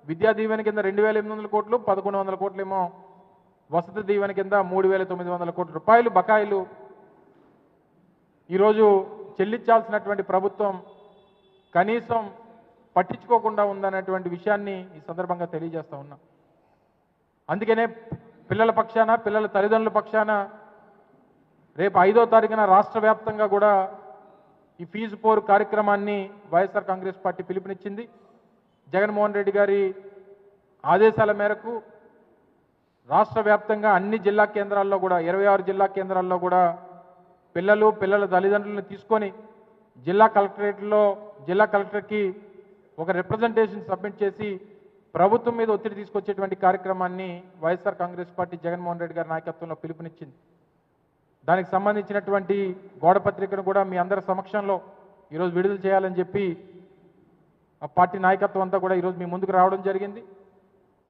విద్యా దీవెన కింద 2,800 కోట్లు, 1,100 కోట్లేమో వసతి దీవెన కింద 3,900 కోట్ల రూపాయలు బకాయిలు ఈరోజు చెల్లించాల్సినటువంటి ప్రభుత్వం కనీసం పట్టించుకోకుండా ఉందనేటువంటి విషయాన్ని ఈ సందర్భంగా తెలియజేస్తా ఉన్నా. అందుకనే పిల్లల పక్షాన, పిల్లల తల్లిదండ్రుల పక్షాన రేపు 5వ తారీఖున రాష్ట్ర వ్యాప్తంగా కూడా ఈ ఫీజు పోరు కార్యక్రమాన్ని వైఎస్ఆర్ కాంగ్రెస్ పార్టీ పిలుపునిచ్చింది. జగన్మోహన్ రెడ్డి గారి ఆదేశాల మేరకు రాష్ట్ర వ్యాప్తంగా అన్ని జిల్లా కేంద్రాల్లో కూడా 26 జిల్లా కేంద్రాల్లో కూడా పిల్లల తల్లిదండ్రులను తీసుకొని జిల్లా కలెక్టర్కి ఒక రిప్రజెంటేషన్ సబ్మిట్ చేసి ప్రభుత్వం మీద ఒత్తిడి తీసుకొచ్చేటువంటి కార్యక్రమాన్ని వైఎస్ఆర్ కాంగ్రెస్ పార్టీ జగన్మోహన్ రెడ్డి గారి నాయకత్వంలో పిలుపునిచ్చింది. దానికి సంబంధించినటువంటి గోడపత్రికను కూడా మీ అందరి సమక్షంలో ఈరోజు విడుదల చేయాలని చెప్పి ఆ పార్టీ నాయకత్వం అంతా కూడా ఈరోజు మీ ముందుకు రావడం జరిగింది.